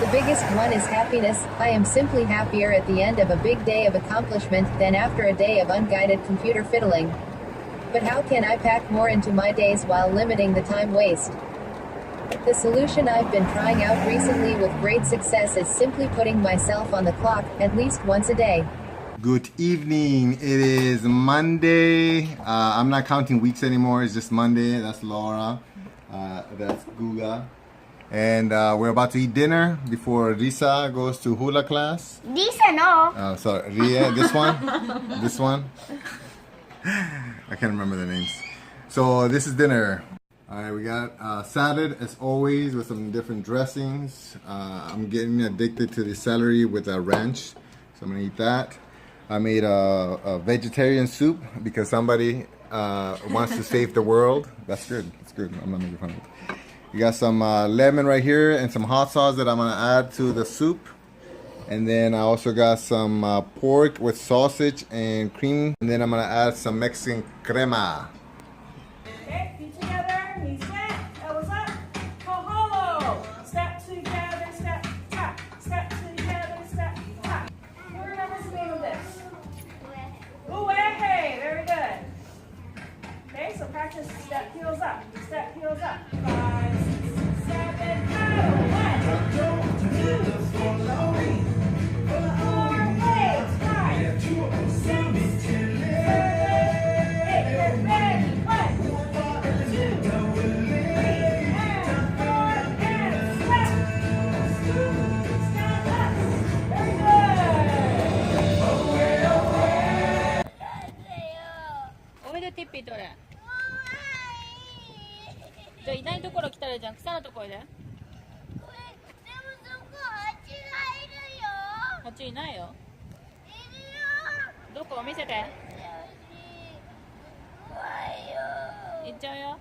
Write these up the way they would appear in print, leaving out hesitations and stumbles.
The biggest one is happiness. I am simply happier at the end of a big day of accomplishment than after a day of unguided computer fiddling. But how can I pack more into my days while limiting the time waste? The solution I've been trying out recently with great success is simply putting myself on the clock at least once a day. Good evening. It is Monday. I'm not counting weeks anymore. It's just Monday. That's Laura. That's Guga. And we're about to eat dinner before Risa goes to hula class. Risa, no. Sorry, Rie, this one? This one? I can't remember the names. So this is dinner. Alright, we got salad as always with some different dressings. I'm getting addicted to the celery with a ranch, so I'm gonna eat that. I made a vegetarian soup because somebody wants to save the world. That's good. That's good. I'm not making fun of it. You got some lemon right here and some hot sauce that I'm gonna add to the soup. And then I also got some pork with sausage and cream. And then I'm gonna add some Mexican crema. Okay, feet together, knees bent, elbows up, ho-holo. Step together, step, tap. Step together, step, tap. Who remembers the name of this? Uehe, very good. Okay, so practice step, heels up, step, heels up. 5, 6, 7, paddle. 1, 2, 3, 4, 8, 5, 6, 7, 8, get ready. 1, 2, 3, and 4, and step. Scoot, stand up. Very good. Away. おいでティッピー取れ。じゃあいないところ来たらじゃん、草のところで。蜂いないよ。どこ見せて。行っちゃうよ。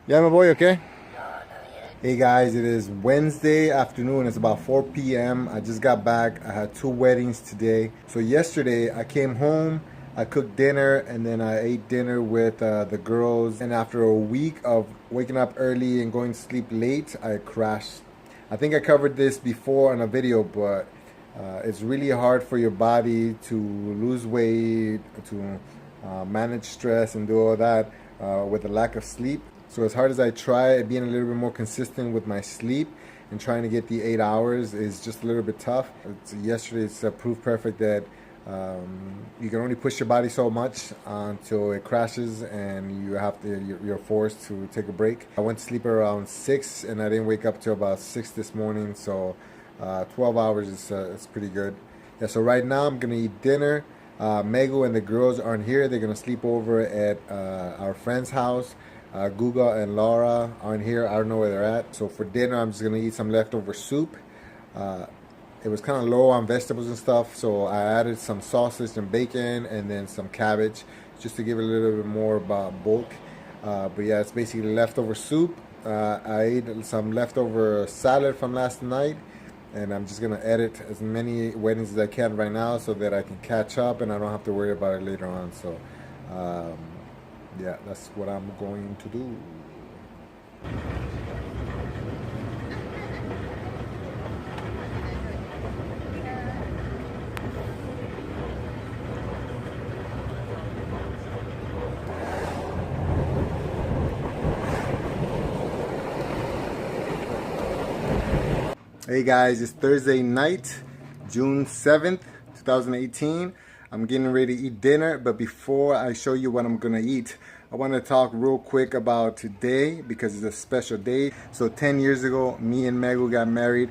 Yeah, my boy, okay? Hey guys, it is Wednesday afternoon. It's about 4 p.m. I just got back. I had 2 weddings today. So yesterday I came home, I cooked dinner, and then I ate dinner with the girls. And after a week of waking up early and going to sleep late, I crashed. I think I covered this before in a video, but it's really hard for your body to lose weight, to manage stress and do all that with a lack of sleep. So as hard as I try, being a little bit more consistent with my sleep and trying to get the 8 hours is just a little bit tough. Yesterday it's proof perfect that you can only push your body so much until it crashes and you're forced to take a break. I went to sleep around 6 and I didn't wake up till about 6 this morning, so 12 hours is pretty good. Yeah, so right now I'm gonna eat dinner. Megu and the girls aren't here. They're gonna sleep over at our friend's house. Guga and Laura aren't here. I don't know where they're at. So for dinner, I'm just gonna eat some leftover soup. It was kind of low on vegetables and stuff, so I added some sausage and bacon and then some cabbage just to give it a little bit more bulk. But yeah, it's basically leftover soup. I ate some leftover salad from last night, and I'm just gonna edit as many weddings as I can right now so that I can catch up and I don't have to worry about it later on. So yeah, that's what I'm going to do. Hey guys, it's Thursday night, June 7th, 2018. I'm getting ready to eat dinner, but before I show you what I'm gonna eat, I want to talk real quick about today because it's a special day. So 10 years ago, me and Megu got married.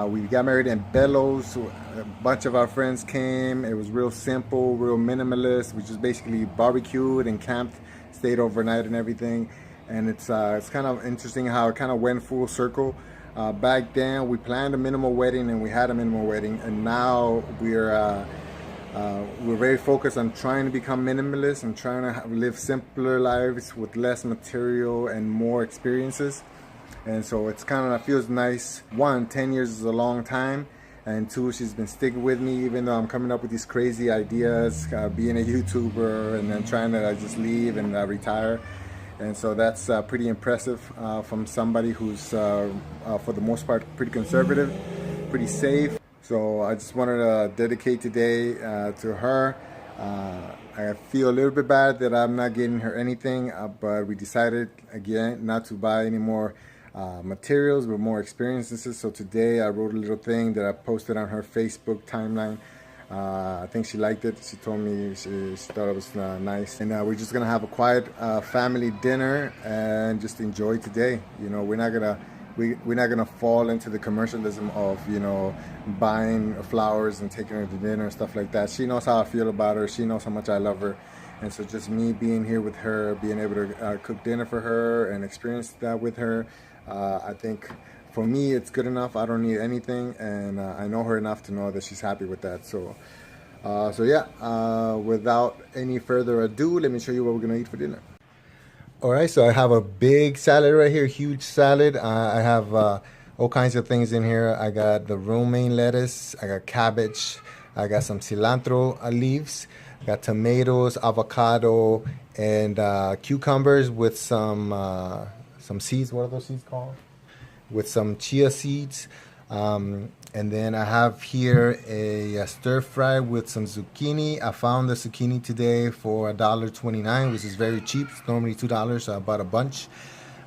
We got married in Bellows. A bunch of our friends came. It was real simple, real minimalist. We just basically barbecued and camped, stayed overnight and everything. And it's kind of interesting how it kind of went full circle. Back then, we planned a minimal wedding and we had a minimal wedding, and now we're very focused on trying to become minimalist and trying to live simpler lives with less material and more experiences. And so it's kind of feels nice. 1, 10 years is a long time, and 2, she's been sticking with me even though I'm coming up with these crazy ideas, being a YouTuber and then trying to just leave and retire. And so that's pretty impressive from somebody who's, for the most part, pretty conservative, pretty safe. So I just wanted to dedicate today to her. I feel a little bit bad that I'm not getting her anything, but we decided, again, not to buy any more materials, but more experiences. So today I wrote a little thing that I posted on her Facebook timeline. I think she liked it. She told me she thought it was nice. And we're just gonna have a quiet family dinner and just enjoy today. You know, we're not gonna fall into the commercialism of, you know, buying flowers and taking her to dinner and stuff like that. She knows how I feel about her. She knows how much I love her. And so just me being here with her, being able to cook dinner for her and experience that with her, I think for me it's good enough. I don't need anything, and I know her enough to know that she's happy with that. So yeah, without any further ado, let me show you what we're gonna eat for dinner. All right, so I have a big salad right here, huge salad. I have all kinds of things in here. I got the romaine lettuce, I got cabbage, I got some cilantro leaves, I got tomatoes, avocado, and cucumbers with some seeds. What are those seeds called? With some chia seeds. And then I have here a stir fry with some zucchini. I found the zucchini today for $1.29, which is very cheap. It's normally $2, so I bought a bunch.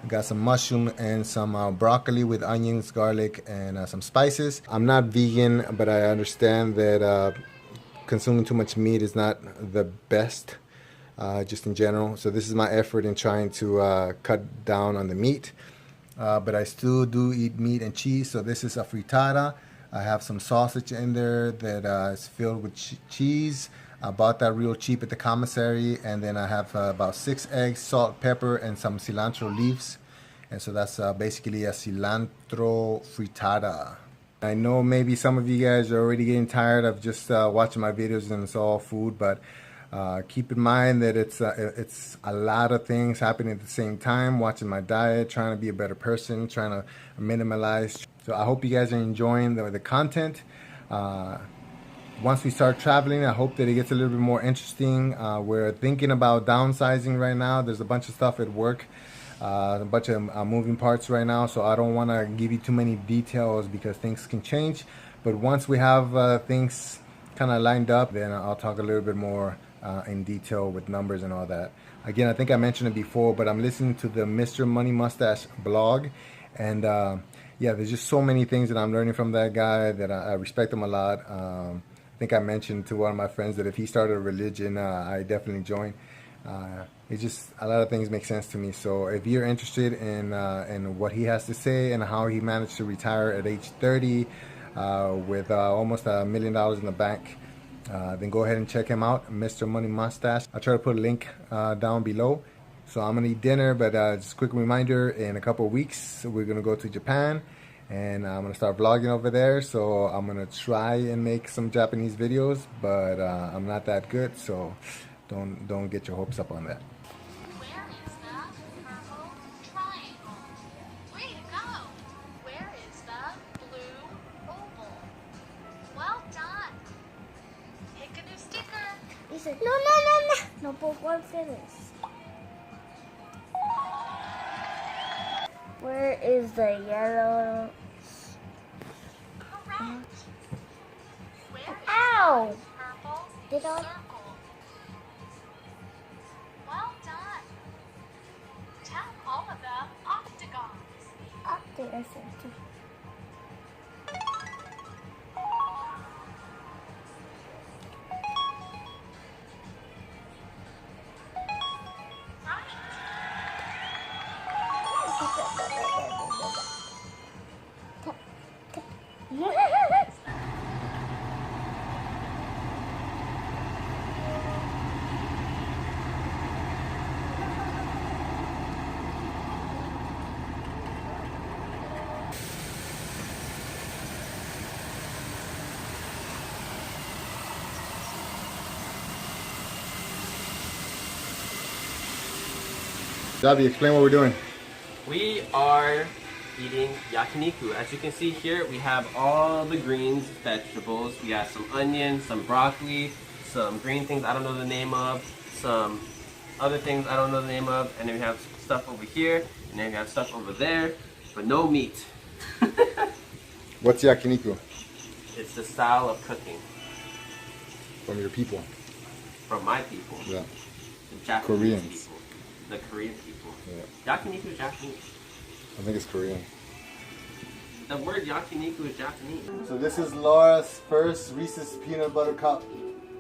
I got some mushroom and some broccoli with onions, garlic, and some spices. I'm not vegan, but I understand that consuming too much meat is not the best, just in general. So this is my effort in trying to cut down on the meat. But I still do eat meat and cheese. So this is a frittata. I have some sausage in there that is filled with cheese. I bought that real cheap at the commissary. And then I have about 6 eggs, salt, pepper, and some cilantro leaves. And so that's basically a cilantro frittata. I know maybe some of you guys are already getting tired of just watching my videos and it's all food, but keep in mind that it's a lot of things happening at the same time. Watching my diet, trying to be a better person, trying to minimalize. So I hope you guys are enjoying the content. Once we start traveling, I hope that it gets a little bit more interesting. We're thinking about downsizing right now. There's a bunch of stuff at work, a bunch of moving parts right now. So I don't want to give you too many details because things can change. But once we have things kind of lined up, then I'll talk a little bit more in detail with numbers and all that. Again, I think I mentioned it before, but I'm listening to the Mr. Money Mustache blog, and yeah, there's just so many things that I'm learning from that guy that I respect him a lot. I think I mentioned to one of my friends that if he started a religion, I definitely join. It's just a lot of things make sense to me. So if you're interested in what he has to say and how he managed to retire at age 30 with almost $1 million in the bank, then go ahead and check him out, Mr. Money Mustache. I'll try to put a link down below. So I'm gonna eat dinner, but just a quick reminder, in a couple of weeks we're gonna go to Japan, and I'm gonna start vlogging over there. So I'm gonna try and make some Japanese videos, but I'm not that good, so don't get your hopes up on that. Where is the purple triangle? Way to go! Where is the blue oval? Well done! Pick a new sticker. He said, no, but one finish. Where is the yellow? Correct. Where is Ow! the purple Did I? circle? Well done. Tell all of the octagons. Up there, I said too. Javi, explain what we're doing. We are eating yakiniku. As you can see here, we have all the greens, vegetables. We got some onions, some broccoli, some green things I don't know the name of, some other things I don't know the name of, and then we have stuff over here, and then we have stuff over there, but no meat. What's yakiniku? It's the style of cooking From your people. from my people, Yeah. the Japanese Koreans. people, the Korean people. Yeah. Yakiniku is Japanese. I think it's Korean. The word yakiniku is Japanese. So this is Laura's first Reese's peanut butter cup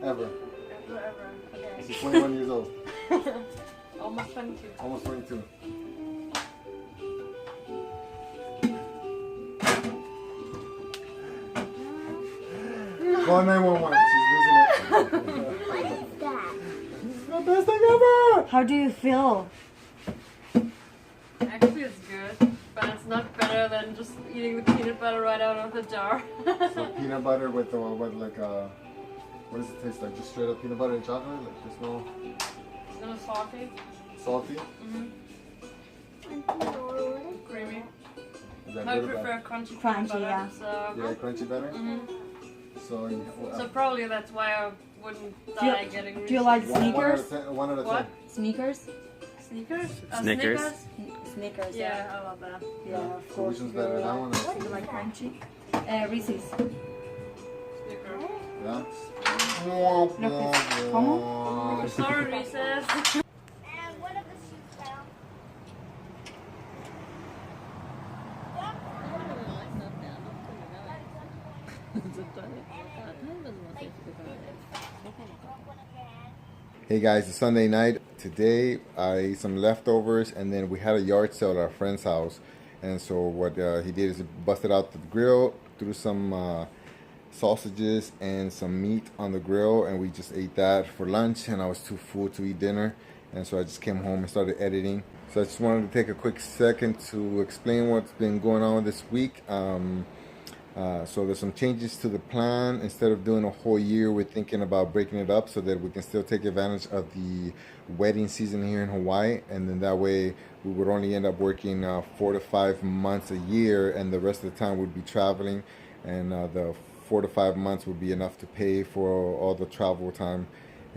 ever. She's 21 years old. Almost 22. Almost 22. Call 911. She's losing it. This is the best thing ever. How do you feel? Actually, it's good, but it's not better than just eating the peanut butter right out of the jar. So peanut butter with the what does it taste like? Just straight up peanut butter and chocolate? Like there's no It's gonna salty, salty? creamy. Is that I good or prefer bad? crunchy, Crunchy, peanut butter. yeah. So, Yeah, crunchy better? So, so probably that's why I wouldn't die getting. Do you like one out sneakers? of 10. 1 out of 10. What? Sneakers? Sneakers? Snickers. Sneakers, Yeah, I love that. Yeah, of So course. which one's better, that one or You like crunchy? Reese's. Snicker. yeah? ¿Cómo? Sorry, Recess. And one of the shoes fell. Hey guys, it's Sunday night. Today I ate some leftovers and then we had a yard sale at our friend's house. And so what he did is he busted out the grill, threw some sausages and some meat on the grill, and we just ate that for lunch, and I was too full to eat dinner. And so I just came home and started editing. So I just wanted to take a quick second to explain what's been going on this week. So there's some changes to the plan. Instead of doing a whole year, we're thinking about breaking it up so that we can still take advantage of the wedding season here in Hawaii. And then that way we would only end up working 4 to 5 months a year, and the rest of the time we'd be traveling. And the 4 to 5 months would be enough to pay for all the travel time.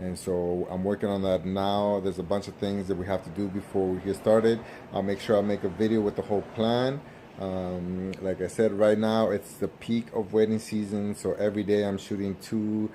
And so I'm working on that now. There's a bunch of things that we have to do before we get started. I'll make sure I make a video with the whole plan. Like I said, right now it's the peak of wedding season, so every day I'm shooting 2,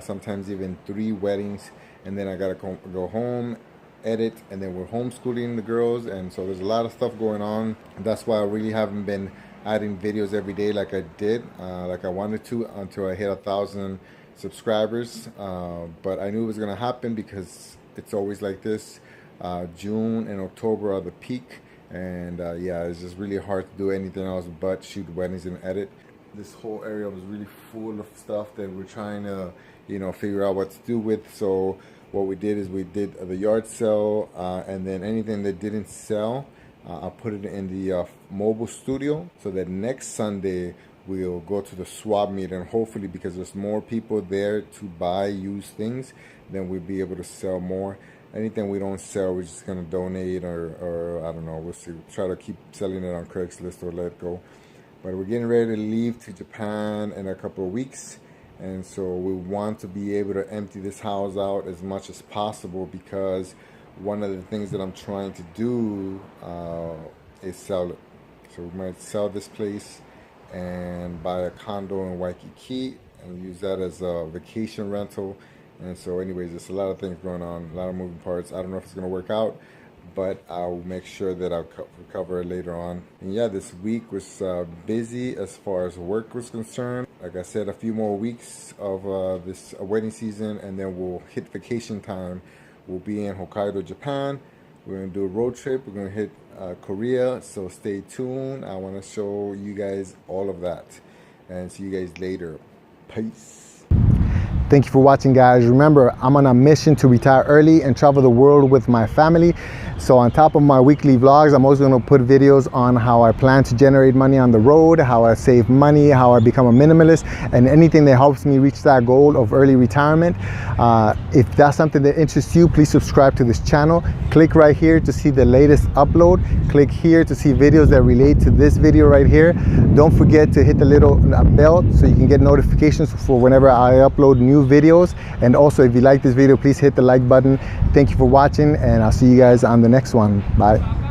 sometimes even 3 weddings, and then I gotta go home, edit, and then we're homeschooling the girls, and so there's a lot of stuff going on. That's why I really haven't been adding videos every day like I did, like I wanted to, until I hit 1,000 subscribers. But I knew it was gonna happen because it's always like this. June and October are the peak. And yeah, it's just really hard to do anything else but shoot weddings and edit. This whole area was really full of stuff that we're trying to, figure out what to do with. So what we did is we did the yard sale, and then anything that didn't sell, I put it in the mobile studio, so that next Sunday we'll go to the swap meet, and hopefully, because there's more people there to buy used things, then we'll be able to sell more. Anything we don't sell, we're just gonna donate, or I don't know, we'll see. We'll try to keep selling it on Craigslist or let it go. But we're getting ready to leave to Japan in a couple of weeks, and so we want to be able to empty this house out as much as possible, because one of the things that I'm trying to do is sell it. So we might sell this place and buy a condo in Waikiki and use that as a vacation rental. And so anyways, there's a lot of things going on, a lot of moving parts. I don't know if it's going to work out, but I'll make sure that I'll cover it later on. And yeah, this week was busy as far as work was concerned. Like I said, a few more weeks of this wedding season, and then we'll hit vacation time. We'll be in Hokkaido, Japan. We're going to do a road trip. We're going to hit Korea, so stay tuned. I want to show you guys all of that. And see you guys later. Peace. Thank you for watching, guys. Remember, I'm on a mission to retire early and travel the world with my family. So on top of my weekly vlogs, I'm also going to put videos on how I plan to generate money on the road, how I save money, how I become a minimalist, and anything that helps me reach that goal of early retirement. If that's something that interests you, please subscribe to this channel. Click right here to see the latest upload. Click here to see videos that relate to this video right here. Don't forget to hit the little bell so you can get notifications for whenever I upload new new videos. And also, if you like this video, please hit the like button. Thank you for watching, and I'll see you guys on the next one. Bye.